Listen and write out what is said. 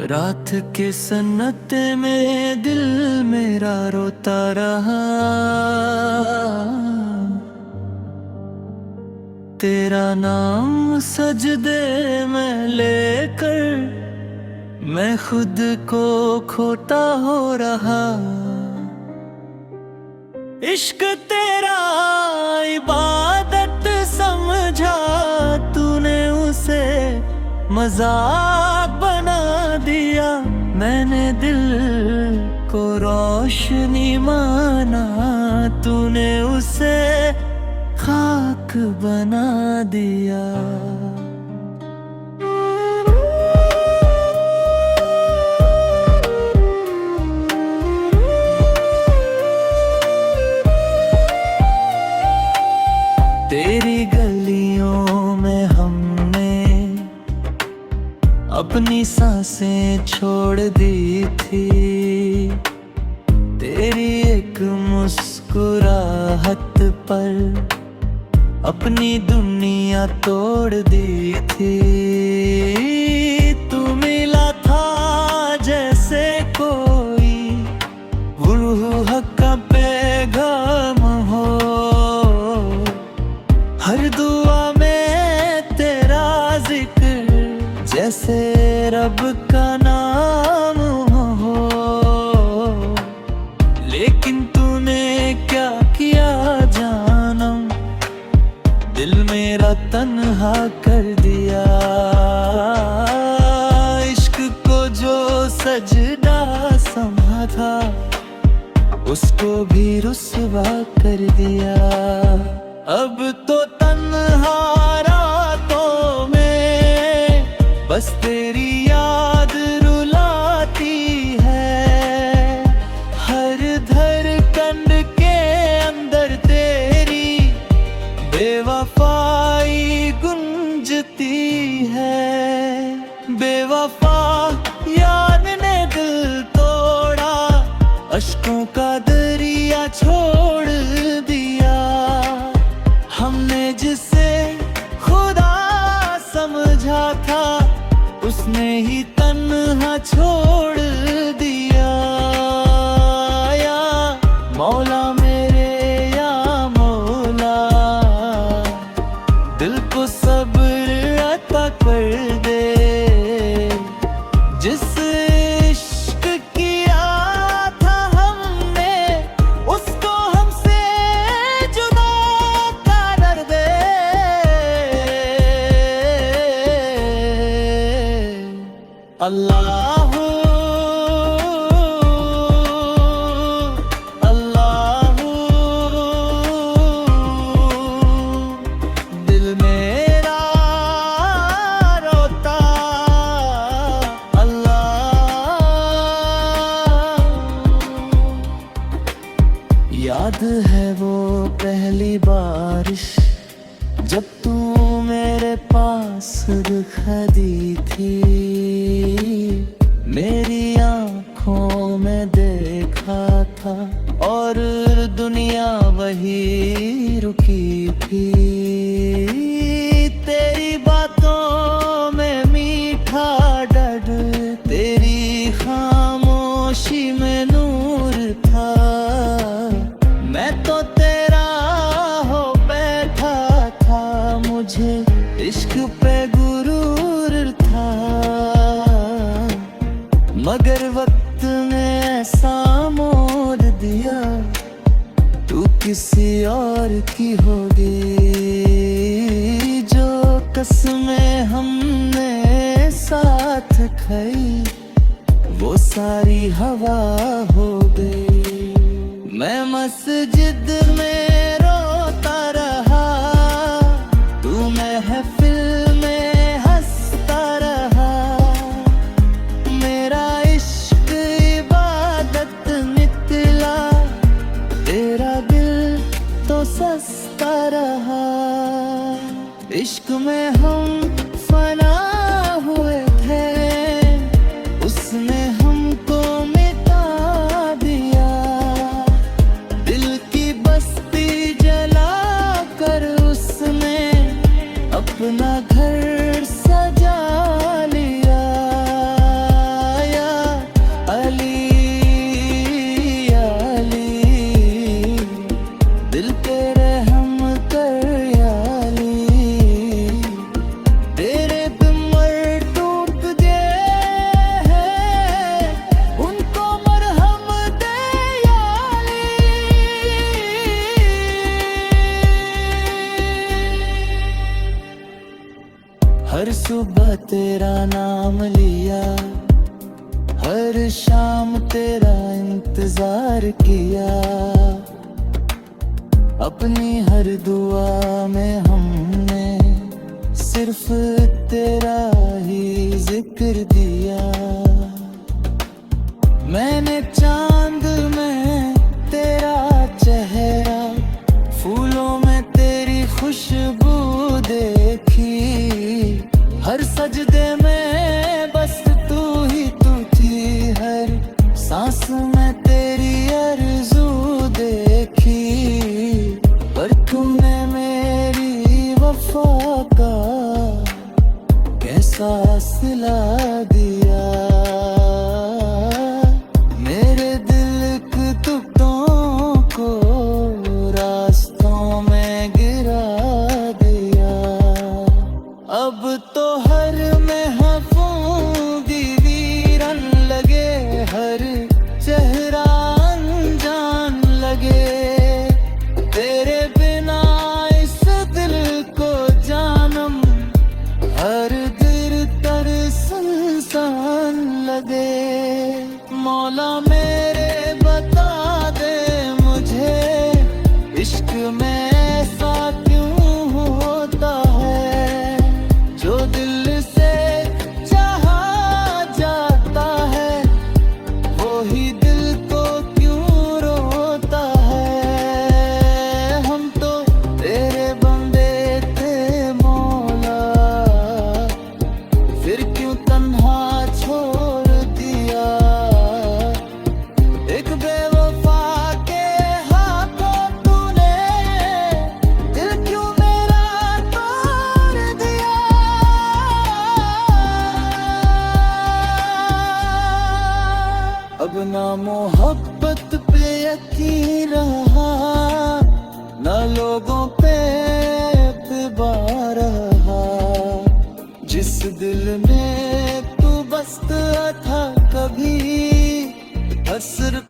रात के सन्नाटे में दिल मेरा रोता रहा। तेरा नाम सजदे में लेकर मैं खुद को खोता हो रहा। इश्क तेरा इबादत समझा तूने उसे मजाक बना दिया। मैंने दिल को रोशनी माना तूने उसे खाक बना दिया। तेरी गलियों में हमने अपनी सांसें छोड़ दी थी। तेरी एक मुस्कुराहट पर अपनी दुनिया तोड़ दी थी। तू मिला था जैसे कोई रूह का पैगाम हो। हर दुआ में तेरा जिक्र जैसे रब का नाम हो। लेकिन तूने क्या किया जानम, दिल मेरा तन्हा कर दिया। इश्क को जो सजदा समा था उसको भी रुस्वा कर दिया। अब तो तन्हा रातों में बस तेरी याद रुलाती है। हर धड़कन के अंदर तेरी बेवफाई गुंजती है। बेवफा यार ने दिल तोड़ा, अश्कों का दरिया छोड़ दिया। हमने जिसे खुदा समझा था उसने ही तन्हा छोड़ दिया। या मौला मेरे या मौला, दिल को सब्र अता कर दे। जिस इश्क किया था हमने उसको हमसे जुदा कर दे। अल्लाह अल्लाह, दिल मेरा रोता अल्लाह। याद है वो पहली बारिश जब तू मेरे पास खड़ी थी। मेरी आँखों में देखा था और दुनिया वही रुकी थी। तेरी बातों में मीठा डर, तेरी खामोशी में नूर था। मैं तो तेरा हो बैठा था, मुझे इश्क पे गुरूर था। मगर वक्त ने ऐसा मोड़ दिया, तू किसी और की होगी। जो कसमें हमने साथ खाई वो सारी हवा हो गई। मैं मस्जिद में रोता रहा, तू महफिल में हंसता रहा। मेरा इश्क इबादत निकला, तेरा दिल तो सस्ता रहा। इश्क में हम फना हुए थे, उसने हमको मिटा दिया। दिल की बस्ती जला कर उसने अपना घर सजा लिया। तेरा नाम लिया, हर शाम तेरा इंतजार किया। अपनी हर दुआ में हमने सिर्फ तेरा ही जिक्र दिया। मैंने चांद में तेरा चेहरा, फूलों में तेरी खुशबू देखी। हर सजदे में बस तू ही तू थी, हर सांस में तेरी आरज़ू देखी। पर तूने मेरी वफा का कैसा सिला दिया, मेरे दिल के टुकड़ों को रास्तों में गिरा दिया। अब तो हर महफूज वीरन लगे, हर चेहरा अनजान लगे। तेरे बिना इस दिल को जानम, हर दिल तर सुनसान लगे। मौला मेरे बता दे मुझे, इश्क में ऐसा क्यों होता है, जो दिल से चाहा जाता है वो ही दिल को क्यों रोता है। हम तो तेरे बंदे थे मौला, फिर क्यों तन्हा छोड़ दिया। एक बेवफा के हाथों तूने दिल क्यों मेरा तोड़ दिया। अब ना मोहब्बत पे यकीन रहा, ना लोगों पे एतबार रहा। जिस दिल में तू बसता था कभी हसर